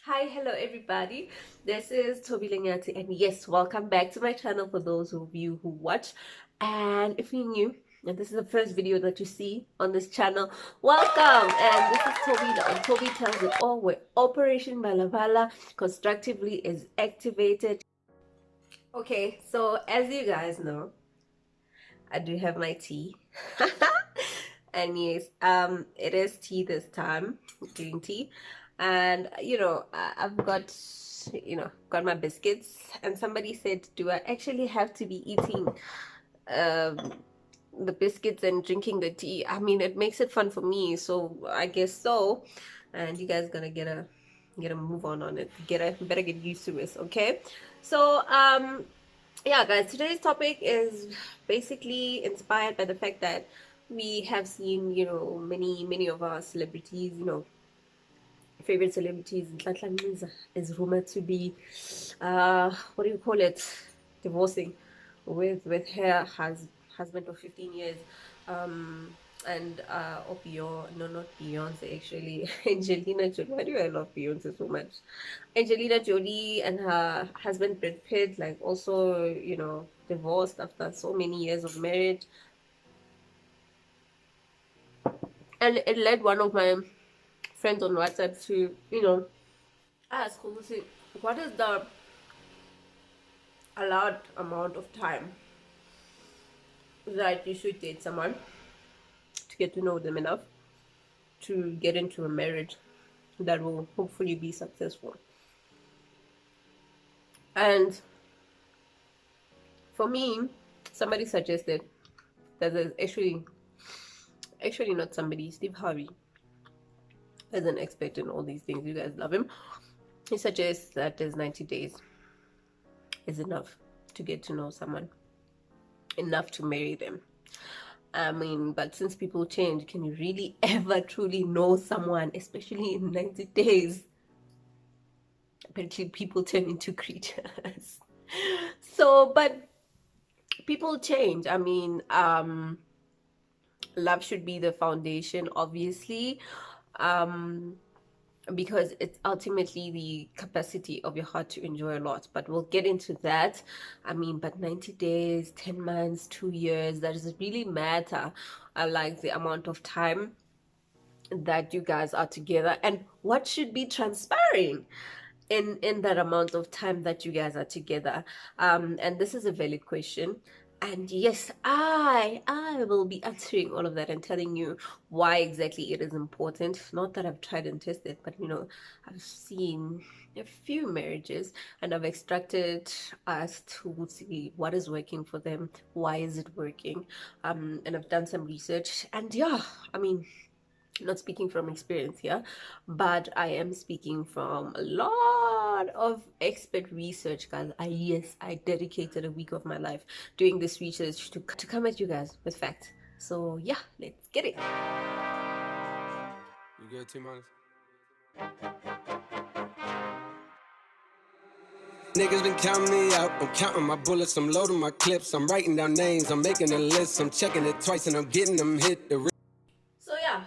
Hi, hello everybody. This is Toby Lingati, and yes, welcome back to my channel for those of you who watch. And if you're new and this is the first video that you see on this channel, welcome. And this is Toby on Toby Tells It All, where Operation Balavala constructively is activated. Okay, so as you guys know, I do have my tea. And yes, it is tea this time, green tea. And I've got got my biscuits, and somebody said, do I actually have to be eating um the biscuits and drinking the tea? I mean, it makes it fun for me, so I guess so. And you guys gonna get a move on it, better get used to it. Okay, so yeah guys, today's topic is basically inspired by the fact that we have seen many of our celebrities, favorite celebrities. Nhlanhla Nciza is rumored to be what do you call it, divorcing with her husband of 15 years. um and no, not Beyonce, actually. Angelina Jolie. Why do I love Beyonce so much? Angelina Jolie and her husband Brad Pitt, like, also, divorced after so many years of marriage. And it led one of my friends on WhatsApp to, ask, what is the allowed amount of time that you should date someone to get to know them enough to get into a marriage that will hopefully be successful. And for me, somebody suggested that there's actually not somebody, Steve Harvey, as an expert in all these things. You guys love him. He suggests that there's 90 days is enough to get to know someone, enough to marry them. I mean, but since people change, can you really ever truly know someone, especially in 90 days? Apparently, people turn into creatures. So, but people change. I mean, love should be the foundation, obviously, because it's ultimately the capacity of your heart to enjoy a lot. But we'll get into that. I mean, but 90 days, 10 months, 2 years, that does really matter. I like the amount of time that you guys are together, and what should be transpiring in that amount of time that you guys are together. And this is a valid question, and yes, I will be answering all of that and telling you why exactly it is important. Not that I've tried and tested, but I've seen a few marriages, and I've extracted as to see what is working for them, why is it working. And I've done some research, and yeah, I mean, not speaking from experience here, but I am speaking from a lot of expert research, guys. I dedicated a week of my life doing this research to come at you guys with facts. So yeah, let's get it. You good, T-Minus? Niggas been counting me out. I'm counting my bullets, I'm loading my clips, I'm writing down names, I'm making a list, I'm checking it twice and I'm getting them hit. So yeah,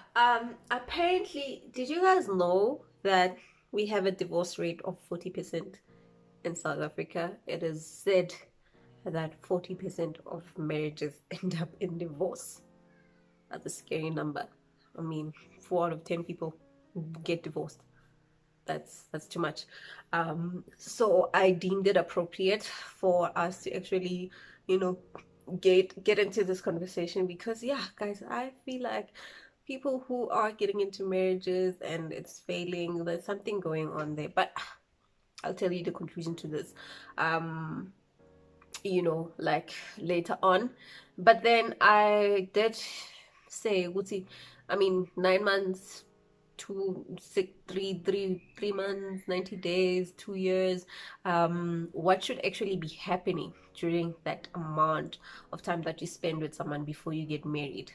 apparently, did you guys know that we have a divorce rate of 40% in South Africa? It is said that 40% of marriages end up in divorce. That's a scary number. I mean, 4 out of 10 people get divorced. That's too much. So I deemed it appropriate for us to actually, get into this conversation, because yeah, guys, I feel like people who are getting into marriages and it's failing, there's something going on there. But I'll tell you the conclusion to this, like, later on. But then I did say, Guti, I mean, 9 months, 3 months, 90 days, 2 years. What should actually be happening during that amount of time that you spend with someone before you get married?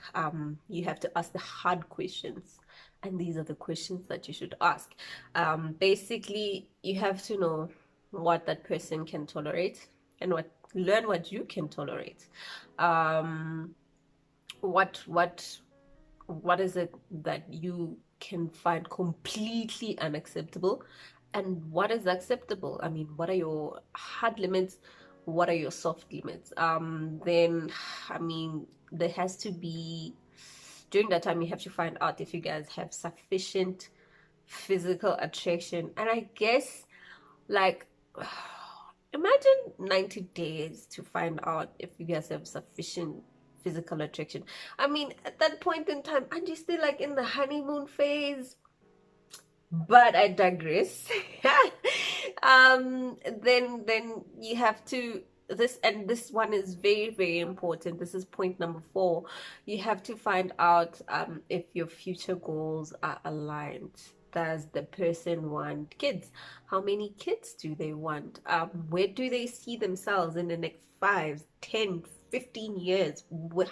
You have to ask the hard questions, and these are the questions that you should ask. Basically, you have to know what that person can tolerate, and learn what you can tolerate. What is it that you can find completely unacceptable, and what is acceptable. I mean, what are your hard limits, what are your soft limits? Then I mean, there has to be, during that time you have to find out if you guys have sufficient physical attraction. And I guess, like, imagine 90 days to find out if you guys have sufficient physical attraction. I mean, at that point in time, aren't you still like in the honeymoon phase? But I digress. Then you have to, this, and this one is very, very important. This is point number 4. You have to find out if your future goals are aligned. Does the person want kids? How many kids do they want? Where do they see themselves in the next 5, 10, 15 years?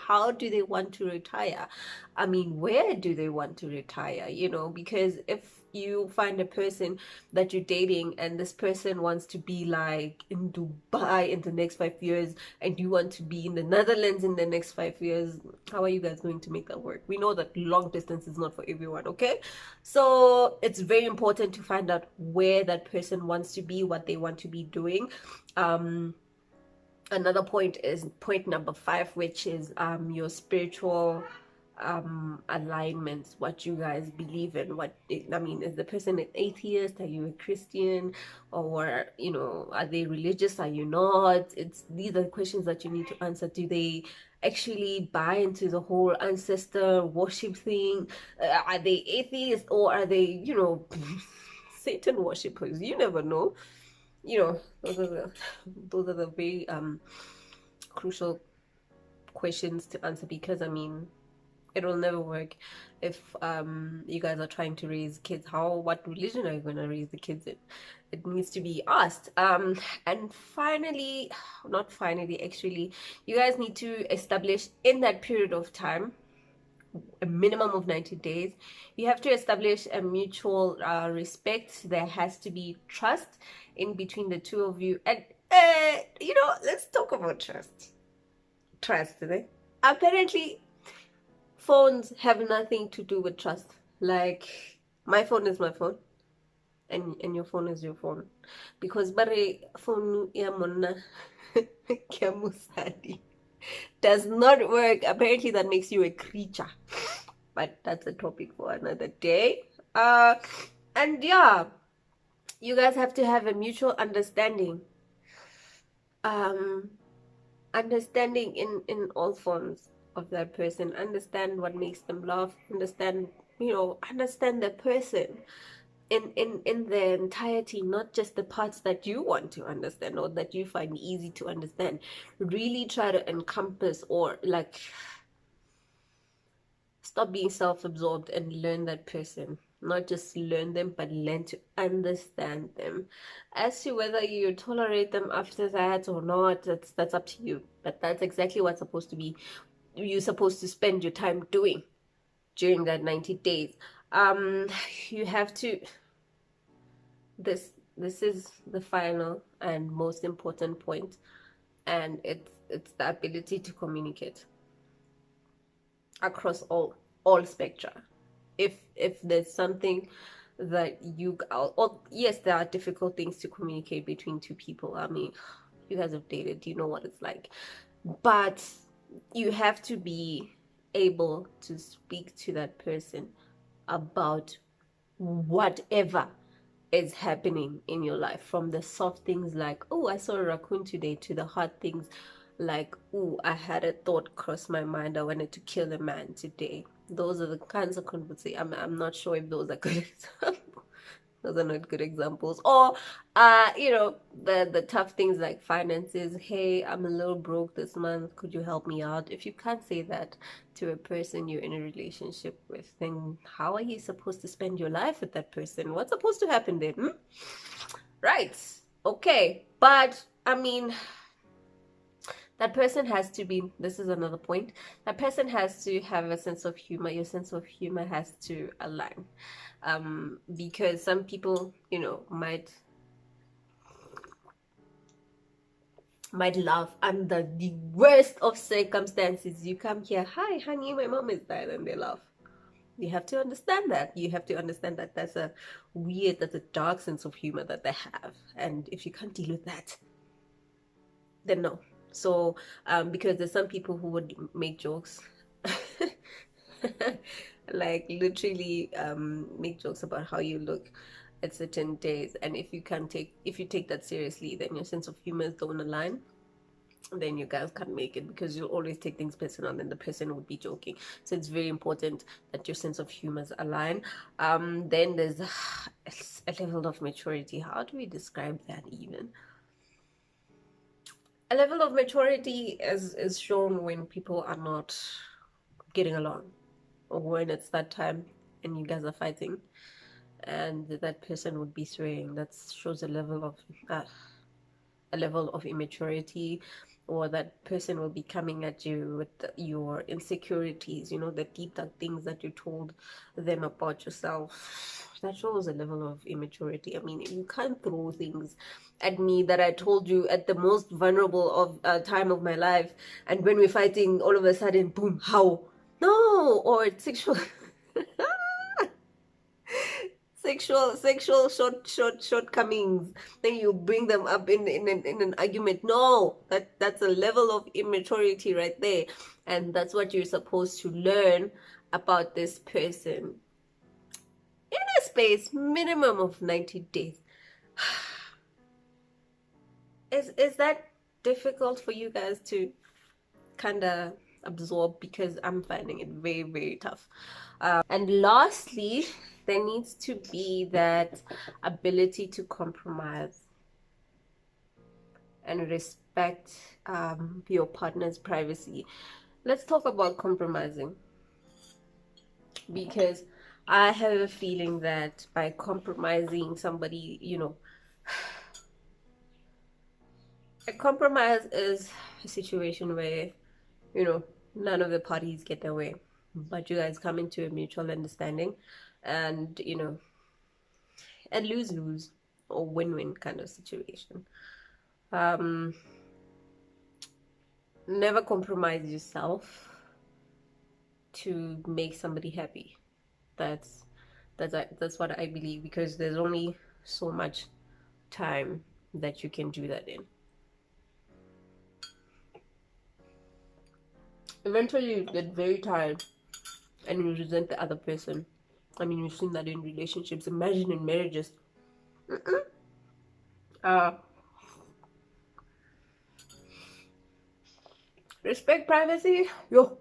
How do they want to retire? I mean, where do they want to retire? Because if you find a person that you're dating and this person wants to be like in Dubai in the next 5 years, and you want to be in the Netherlands in the next 5 years, how are you guys going to make that work? We know that long distance is not for everyone, okay? So it's very important to find out where that person wants to be, what they want to be doing. Another point is point number 5, which is your spiritual alignments, what you guys believe in. I mean, is the person an atheist? Are you a Christian? Or are they religious? Are you not? These are questions that you need to answer. Do they actually buy into the whole ancestor worship thing? Are they atheists, or are they Satan worshippers? You never know. Those are the very crucial questions to answer, because I mean, it will never work if you guys are trying to raise kids. What religion are you going to raise the kids in? It needs to be asked. And finally, not finally, actually, you guys need to establish in that period of time, a minimum of 90 days, you have to establish a mutual respect. There has to be trust in between the two of you. And let's talk about trust today. Apparently phones have nothing to do with trust. Like, my phone is my phone, and your phone is your phone, because bare phone ya monna kya musadi does not work. Apparently that makes you a creature, but that's a topic for another day. And yeah, you guys have to have a mutual understanding understanding in all forms of that person. Understand what makes them laugh, understand the person in the entirety, not just the parts that you want to understand or that you find easy to understand. Really try to encompass, or like, stop being self-absorbed and learn that person. Not just learn them, but learn to understand them. As to whether you tolerate them after that or not, that's up to you. But that's exactly what's supposed to be, you're supposed to spend your time doing during that 90 days. You have to, this is the final and most important point, and it's the ability to communicate across all spectra. If there's something that yes, there are difficult things to communicate between two people. I mean, you guys have dated, you know what it's like. But you have to be able to speak to that person about whatever is happening in your life, from the soft things like, oh, I saw a raccoon today, to the hard things like, oh, I had a thought cross my mind, I wanted to kill a man today. Those are the kinds of conversations. I'm not sure if those are good examples. Those are not good examples. Or the tough things like finances. Hey, I'm a little broke this month, could you help me out? If you can't say that to a person you're in a relationship with, then how are you supposed to spend your life with that person? What's supposed to happen then? Right. Okay. But I mean, that person has to be, this is another point, that person has to have a sense of humor. Your sense of humor has to align, because some people might laugh under the worst of circumstances. You come here, hi honey, my mom is dead, and they laugh. You have to understand that. You have to understand that that's a dark sense of humor that they have. And if you can't deal with that, then no. So, because there's some people who would make jokes, like literally make jokes about how you look at certain days. And if you take that seriously, then your sense of humor don't align, then you guys can't make it, because you'll always take things personal and the person would be joking. So it's very important that your sense of humor is aligned. Then there's a level of maturity. How do we describe that even? A level of maturity is shown when people are not getting along, or when it's that time and you guys are fighting and that person would be swaying. That shows a level of immaturity, or that person will be coming at you with your insecurities, the deep dark things that you told them about yourself. That shows a level of immaturity. I mean, you can't throw things at me that I told you at the most vulnerable of time of my life, and when we're fighting, all of a sudden, boom, how? No. Or sexual sexual shortcomings, then you bring them up in an argument. No, that's a level of immaturity right there. And that's what you're supposed to learn about this person in a space minimum of 90 days. Is that difficult for you guys to kind of absorb? Because I'm finding it very, very tough. And lastly, there needs to be that ability to compromise and respect your partner's privacy. Let's talk about compromising, because I have a feeling that by compromising somebody, a compromise is a situation where, none of the parties get their way, but you guys come into a mutual understanding, and, a lose-lose or win-win kind of situation. Never compromise yourself to make somebody happy. That's what I believe, because there's only so much time that you can do that in. Eventually you get very tired and you resent the other person. I mean, we've seen that in relationships. Imagine in marriages. Respect privacy. Yo,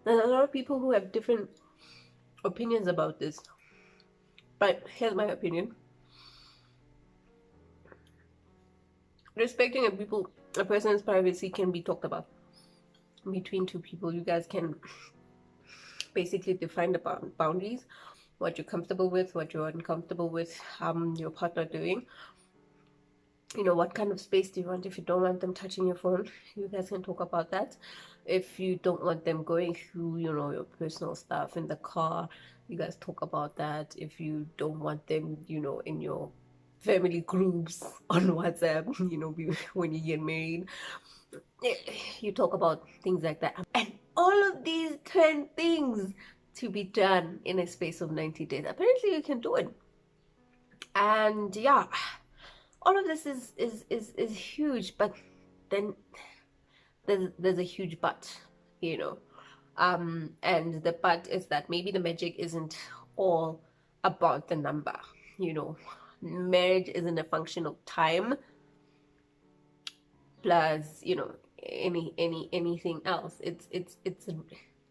there's a lot of people who have different opinions about this, but here's my opinion. Respecting a person's privacy can be talked about between two people. You guys can basically define the boundaries, what you're comfortable with, what you're uncomfortable with your partner doing. What kind of space do you want? If you don't want them touching your phone, you guys can talk about that. If you don't want them going through, your personal stuff in the car, you guys talk about that. If you don't want them, in your family groups on WhatsApp, when you get married, you talk about things like that. And all of these 10 things to be done in a space of 90 days. Apparently you can do it. And yeah, all of this is huge, but then there's a huge but, and the but is that maybe the magic isn't all about the number. Marriage isn't a function of time plus anything else. It's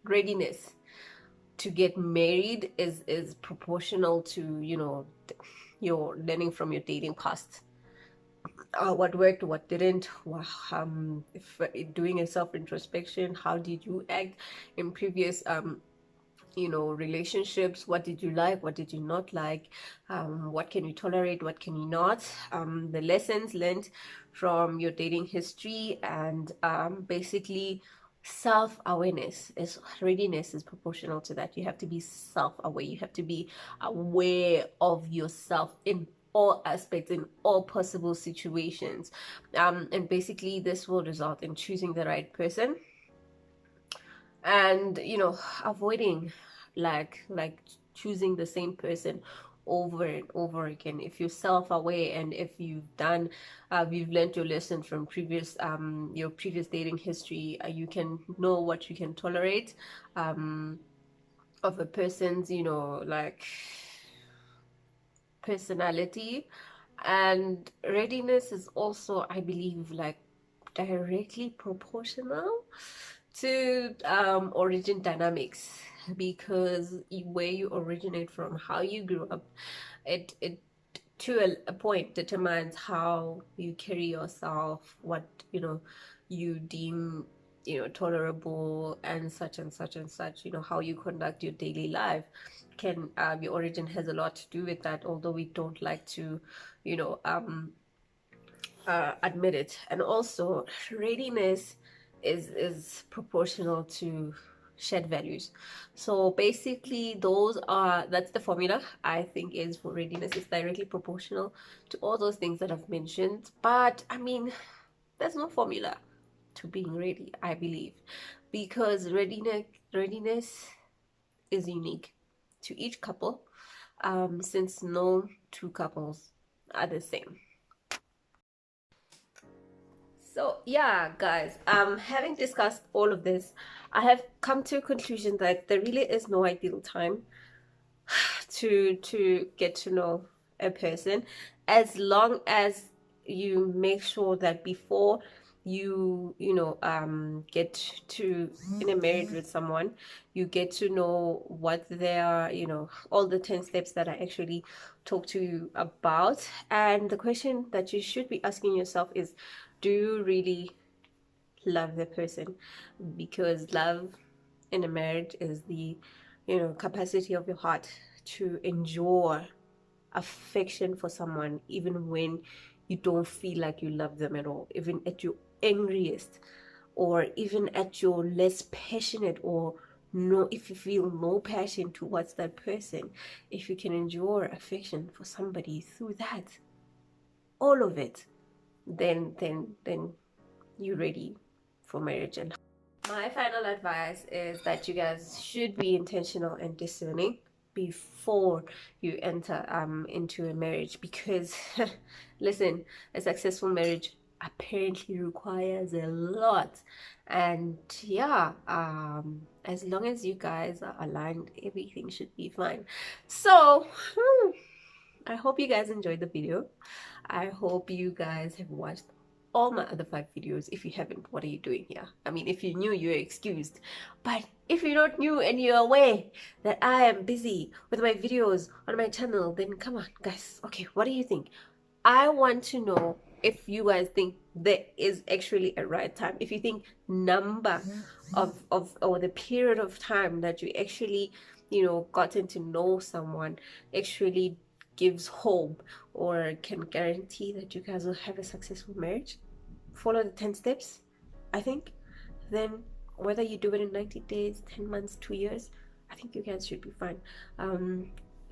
readiness to get married is proportional to your learning from your dating past. What worked, what didn't, if doing a self-introspection, how did you act in previous relationships? What did you like, what did you not like? What can you tolerate, what can you not? The lessons learned from your dating history, and basically self-awareness. Readiness is proportional to that. You have to be self-aware. You have to be aware of yourself in all aspects, in all possible situations, and basically this will result in choosing the right person and avoiding like choosing the same person over and over again. If you're self-aware and if you've learned your lesson from your previous dating history, you can know what you can tolerate of a person's like personality. And readiness is also, I believe, like directly proportional to origin dynamics, because where you originate from, how you grew up, it to a point determines how you carry yourself, what you deem tolerable, and such and such and such, how you conduct your daily life can your origin has a lot to do with that, although we don't like to you know admit it. And also readiness is proportional to shared values. So basically that's the formula, I think, is for readiness. It's directly proportional to all those things that I've mentioned. But I mean, there's no formula to being ready, I believe, because readiness is unique to each couple, since no two couples are the same. So yeah, guys, having discussed all of this, I have come to a conclusion that there really is no ideal time to get to know a person, as long as you make sure that before get to in a marriage with someone, you get to know what their all the 10 steps that I actually talked to you about. And the question that you should be asking yourself is, do you really love the person? Because love in a marriage is the capacity of your heart to endure affection for someone, even when you don't feel like you love them at all, even at your angriest, or even at your less passionate, or no, if you feel no passion towards that person. If you can endure affection for somebody through that, all of it, then you're ready for marriage. And my final advice is that you guys should be intentional and discerning before you enter into a marriage, because listen, a successful marriage apparently requires a lot. And yeah, as long as you guys are aligned, everything should be fine. So I hope you guys enjoyed the video. I hope you guys have watched all my other 5 videos. If you haven't, what are you doing here? I mean, if you knew, you're excused. But if you're not new and you're aware that I am busy with my videos on my channel, then come on, guys. Okay, what do you think? I want to know if you guys think there is actually a right time. If you think number of or the period of time that you actually gotten to know someone actually gives hope or can guarantee that you guys will have a successful marriage, follow the 10 steps, I think, then whether you do it in 90 days, 10 months, 2 years, I think you guys should be fine.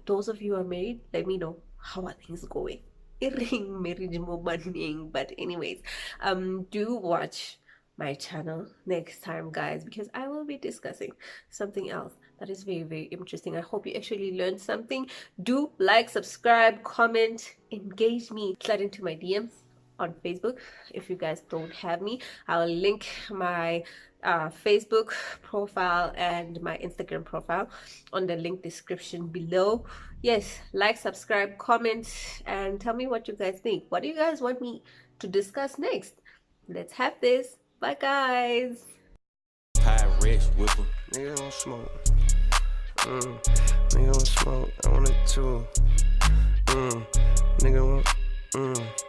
Those of you who are married, let me know, how are things going? But anyways, do watch my channel next time, guys, because I will be discussing something else that is very, very interesting. I hope you actually learned something. Do like, subscribe, comment, engage me, slide into my DMs on Facebook. If you guys don't have me, I'll link my Facebook profile and my Instagram profile on the link description below. Yes, like, subscribe, comment, and tell me what you guys think. What do you guys want me to discuss next? Let's have this. Bye, guys. High rich whipper. Nigga don't smoke. Nigga don't smoke. I want it too. Nigga want.